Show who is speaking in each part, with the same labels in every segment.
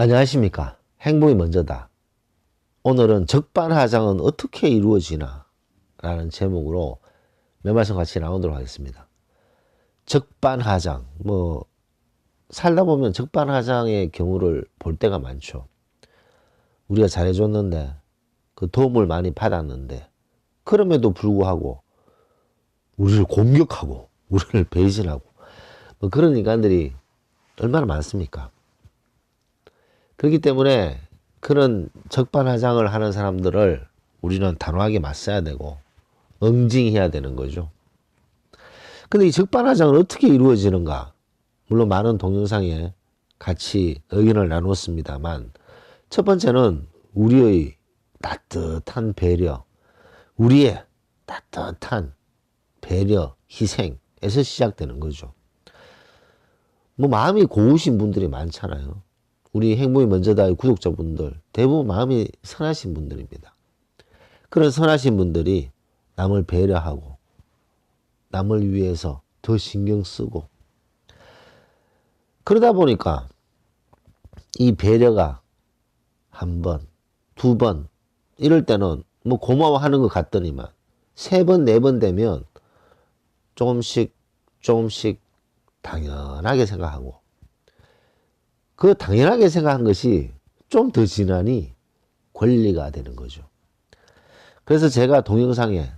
Speaker 1: 안녕하십니까. 행복이 먼저다. 오늘은 적반하장은 어떻게 이루어지나 라는 제목으로 몇 말씀 같이 나누도록 하겠습니다. 적반하장, 살다 보면 적반하장의 경우를 볼 때가 많죠. 우리가 잘해줬는데, 그 도움을 많이 받았는데, 그럼에도 불구하고 우리를 공격하고 우리를 배신하고 그런 인간들이 얼마나 많습니까? 그렇기 때문에 그런 적반하장을 하는 사람들을 우리는 단호하게 맞서야 되고 응징해야 되는 거죠. 근데 이 적반하장은 어떻게 이루어지는가? 물론 많은 동영상에 같이 의견을 나눴습니다만, 첫 번째는 우리의 따뜻한 배려, 우리의 따뜻한 배려, 희생에서 시작되는 거죠. 마음이 고우신 분들이 많잖아요. 우리 행복이 먼저다의 구독자분들 대부분 마음이 선하신 분들입니다. 그런 선하신 분들이 남을 배려하고 남을 위해서 더 신경 쓰고 그러다 보니까 이 배려가 한 번, 두 번 이럴 때는 고마워하는 것 같더니만 세 번, 네 번 되면 조금씩 당연하게 생각하고 그 당연하게 생각한 것이 좀 더 지나니 권리가 되는 거죠. 그래서 제가 동영상에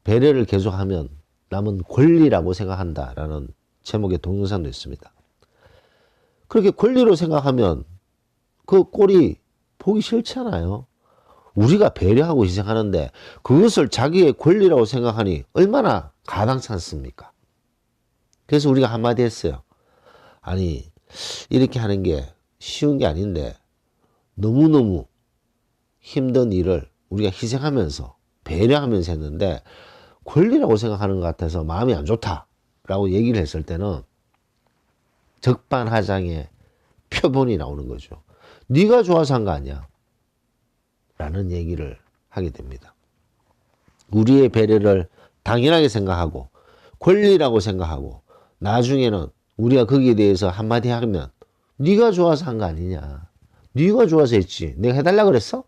Speaker 1: 배려를 계속하면 남은 권리라고 생각한다라는 제목의 동영상도 있습니다. 그렇게 권리로 생각하면 그 꼴이 보기 싫잖아요. 우리가 배려하고 희생하는데 그것을 자기의 권리라고 생각하니 얼마나 가당치 않습니까? 그래서 우리가 한마디 했어요. 아니, 이렇게 하는 게 쉬운 게 아닌데 너무너무 힘든 일을 우리가 희생하면서 배려하면서 했는데 권리라고 생각하는 것 같아서 마음이 안 좋다라고 얘기를 했을 때는 적반하장의 표본이 나오는 거죠. 네가 좋아서 한 거 아니야 라는 얘기를 하게 됩니다. 우리의 배려를 당연하게 생각하고 권리라고 생각하고 나중에는 우리가 거기에 대해서 한마디 하면 네가 좋아서 한 거 아니냐, 네가 좋아서 했지, 내가 해달라 그랬어?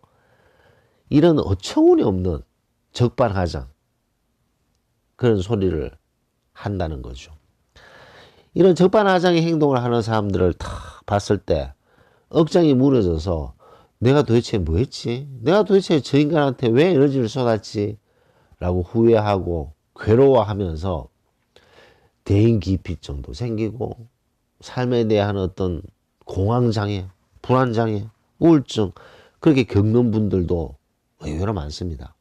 Speaker 1: 이런 어처구니 없는 적반하장 그런 소리를 한다는 거죠. 이런 적반하장의 행동을 하는 사람들을 다 봤을 때 억장이 무너져서 내가 도대체 뭐 했지? 내가 도대체 저 인간한테 왜 에너지를 쏟았지? 라고 후회하고 괴로워하면서 대인기피증도 생기고 삶에 대한 어떤 공황장애, 불안장애, 우울증 그렇게 겪는 분들도 의외로 많습니다.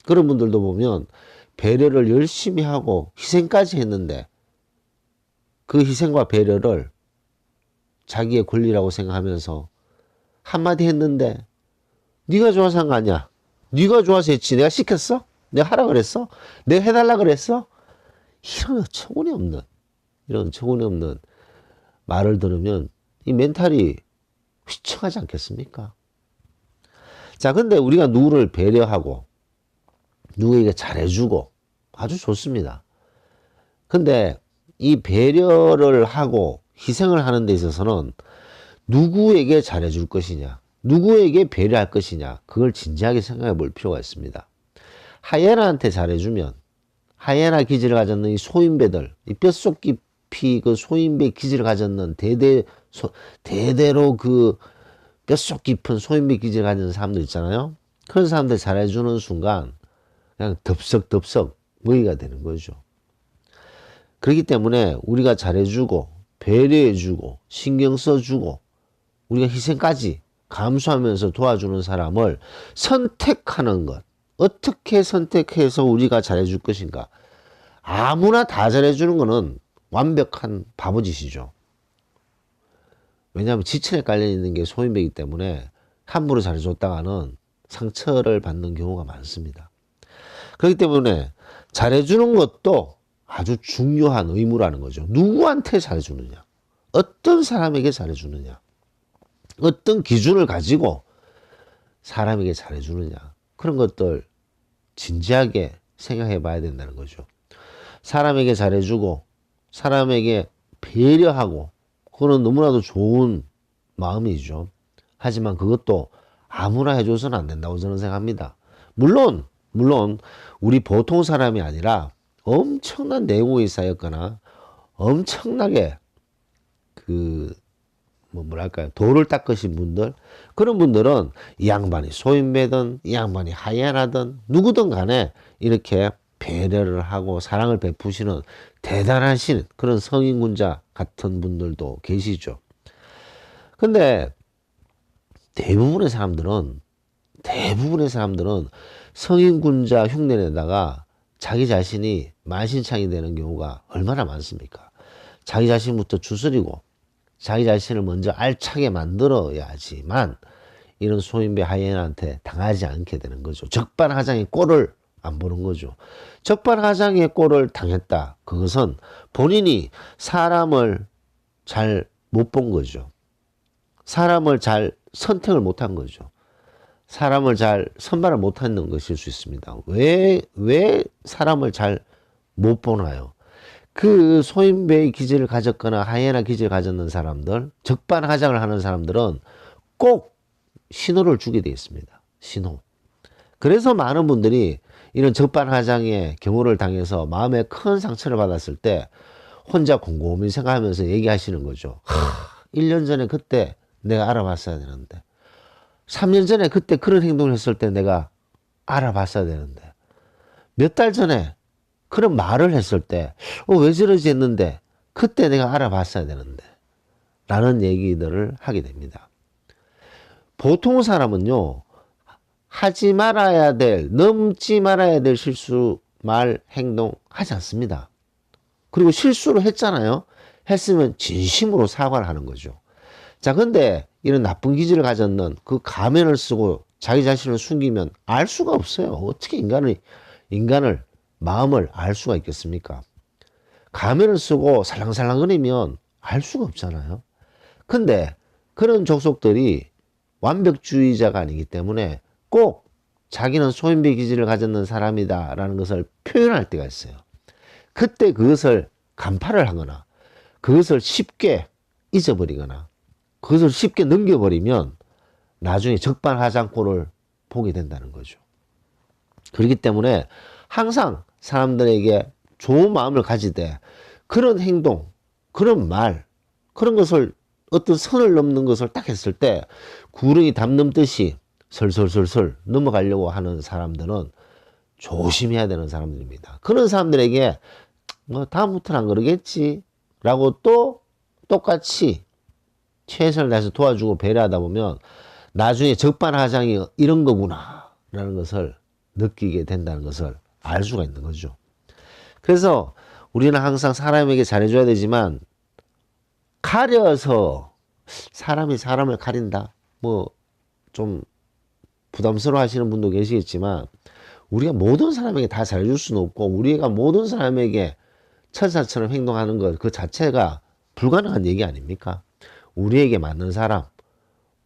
Speaker 1: 그런 분들도 보면 배려를 열심히 하고 희생까지 했는데 그 희생과 배려를 자기의 권리라고 생각하면서 한마디 했는데 네가 좋아서 한 거 아니야, 네가 좋아서 했지, 내가 시켰어? 내가 하라 그랬어? 내가 해달라 그랬어? 이런 어처구니 없는 말을 들으면 이 멘탈이 휘청하지 않겠습니까? 자, 근데 우리가 누구를 배려하고 누구에게 잘해주고 아주 좋습니다. 근데 이 배려를 하고 희생을 하는 데 있어서는 누구에게 잘해줄 것이냐, 누구에게 배려할 것이냐, 그걸 진지하게 생각해 볼 필요가 있습니다. 하이에나한테 잘해주면 하이에나 기질을 가졌는 이 소인배들, 이 뼛속 깊이 그 소인배 기질을 가졌는 대대로 그 뼛속 깊은 소인배 기질을 가진 사람들 있잖아요. 그런 사람들 잘해주는 순간 그냥 덥석덥석 먹이가 되는 거죠. 그렇기 때문에 우리가 잘해주고 배려해주고 신경 써주고 우리가 희생까지 감수하면서 도와주는 사람을 선택하는 것, 어떻게 선택해서 우리가 잘해줄 것인가. 아무나 다 잘해주는 것은 완벽한 바보짓이죠. 왜냐하면 지천에 깔려있는 게 소인배이기 때문에 함부로 잘해줬다가는 상처를 받는 경우가 많습니다. 그렇기 때문에 잘해주는 것도 아주 중요한 의무라는 거죠. 누구한테 잘해주느냐, 어떤 사람에게 잘해주느냐, 어떤 기준을 가지고 사람에게 잘해주느냐, 그런 것들 진지하게 생각해 봐야 된다는 거죠. 사람에게 잘해주고 사람에게 배려하고 그거는 너무나도 좋은 마음이죠. 하지만 그것도 아무나 해줘서는 안 된다고 저는 생각합니다. 물론 우리 보통 사람이 아니라 엄청난 내공이 쌓였거나 엄청나게 뭐랄까요, 돌을 닦으신 분들, 그런 분들은 이 양반이 소인배든 이 양반이 하이에나든 누구든 간에 이렇게 배려를 하고 사랑을 베푸시는 대단하신 그런 성인군자 같은 분들도 계시죠. 근데 대부분의 사람들은 성인군자 흉내내다가 자기 자신이 만신창이 되는 경우가 얼마나 많습니까? 자기 자신부터 추스리고 자기 자신을 먼저 알차게 만들어야지만 이런 소인배 하이에나한테 당하지 않게 되는 거죠. 적반하장의 꼴을 안 보는 거죠. 적반하장의 꼴을 당했다. 그것은 본인이 사람을 잘 못 본 거죠. 사람을 잘 선택을 못한 거죠. 사람을 잘 선발을 못하는 것일 수 있습니다. 왜 사람을 잘 못 보나요? 그 소인배의 기질을 가졌거나 하이에나 기질을 가졌는 사람들, 적반하장을 하는 사람들은 꼭 신호를 주게 되어 있습니다. 신호. 그래서 많은 분들이 이런 적반하장의 경우를 당해서 마음에 큰 상처를 받았을 때 혼자 곰곰이 생각하면서 얘기하시는 거죠. 1년 전에 그때 내가 알아봤어야 되는데, 3년 전에 그때 그런 행동을 했을 때 내가 알아봤어야 되는데, 몇 달 전에 그런 말을 했을 때 왜 저러지 했는데 그때 내가 알아봤어야 되는데 라는 얘기들을 하게 됩니다. 보통 사람은요, 하지 말아야 될, 넘지 말아야 될 실수, 말, 행동 하지 않습니다. 그리고 실수를 했잖아요. 했으면 진심으로 사과를 하는 거죠. 자, 근데 이런 나쁜 기질을 가졌는 그 가면을 쓰고 자기 자신을 숨기면 알 수가 없어요. 어떻게 인간을 마음을 알 수가 있겠습니까? 가면을 쓰고 살랑살랑거리면 알 수가 없잖아요. 근데 그런 족속들이 완벽주의자가 아니기 때문에 꼭 자기는 소인배 기질을 가졌는 사람이다라는 것을 표현할 때가 있어요. 그때 그것을 간파를 하거나 그것을 쉽게 잊어버리거나 그것을 쉽게 넘겨버리면 나중에 적반하장꼴을 보게 된다는 거죠. 그렇기 때문에 항상 사람들에게 좋은 마음을 가지되 그런 행동, 그런 말, 그런 것을 어떤 선을 넘는 것을 딱 했을 때 구렁이 담 넘듯이 설설설설 넘어가려고 하는 사람들은 조심해야 되는 사람들입니다. 그런 사람들에게 뭐 다음부터는 안 그러겠지 라고 또 똑같이 최선을 다해서 도와주고 배려하다 보면 나중에 적반하장이 이런 거구나 라는 것을 느끼게 된다는 것을 알 수가 있는 거죠. 그래서 우리는 항상 사람에게 잘해줘야 되지만 가려서 사람이 사람을 가린다, 뭐 좀 부담스러워 하시는 분도 계시겠지만 우리가 모든 사람에게 다 잘해줄 수는 없고 우리가 모든 사람에게 천사처럼 행동하는 것 그 자체가 불가능한 얘기 아닙니까? 우리에게 맞는 사람,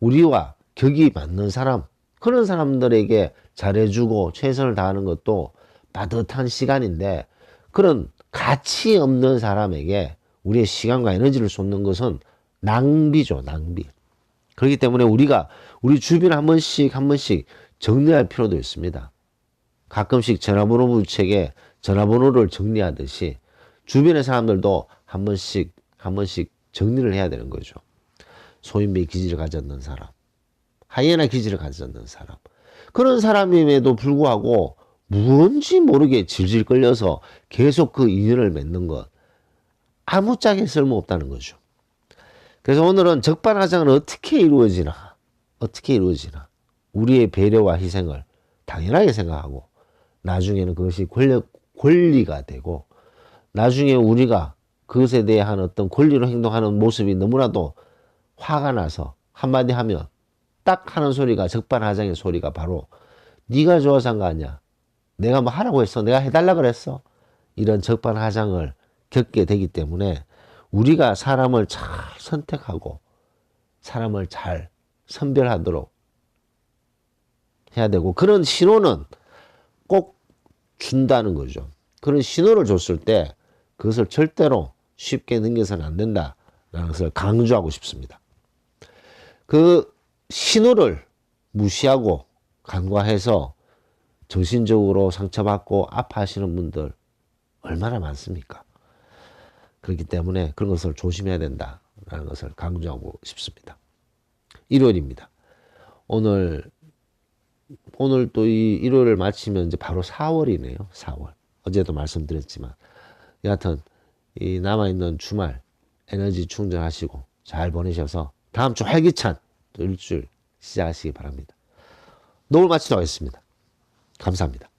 Speaker 1: 우리와 격이 맞는 사람, 그런 사람들에게 잘해주고 최선을 다하는 것도 빠듯한 시간인데 그런 가치 없는 사람에게 우리의 시간과 에너지를 쏟는 것은 낭비죠, 낭비. 그렇기 때문에 우리가 우리 주변에 한 번씩 정리할 필요도 있습니다. 가끔씩 전화번호 부책에 전화번호를 정리하듯이 주변의 사람들도 한 번씩 정리를 해야 되는 거죠. 소인배 기질을 가졌는 사람, 하이에나 기질을 가졌는 사람, 그런 사람임에도 불구하고 뭔지 모르게 질질 끌려서 계속 그 인연을 맺는 것, 아무짝에 쓸모없다는 거죠. 그래서 오늘은 적반하장은 어떻게 이루어지나 우리의 배려와 희생을 당연하게 생각하고 나중에는 그것이 권리가 되고 나중에 우리가 그것에 대한 어떤 권리로 행동하는 모습이 너무나도 화가 나서 한마디 하면 딱 하는 소리가 적반하장의 소리가 바로 네가 좋아서 한 거 아니야, 내가 뭐 하라고 했어, 내가 해달라 그랬어, 이런 적반하장을 겪게 되기 때문에 우리가 사람을 잘 선택하고 사람을 잘 선별하도록 해야 되고 그런 신호는 꼭 준다는 거죠. 그런 신호를 줬을 때 그것을 절대로 쉽게 넘겨서는 안 된다라는 것을 강조하고 싶습니다. 그 신호를 무시하고 간과해서 정신적으로 상처받고 아파하시는 분들 얼마나 많습니까? 그렇기 때문에 그런 것을 조심해야 된다라는 것을 강조하고 싶습니다. 일요일입니다. 오늘 또 이 일요일을 마치면 이제 바로 4월이네요. 4월. 어제도 말씀드렸지만 여하튼 이 남아있는 주말 에너지 충전하시고 잘 보내셔서 다음 주 활기찬 또 일주일 시작하시기 바랍니다. 노을 마치도록 하겠습니다. 감사합니다.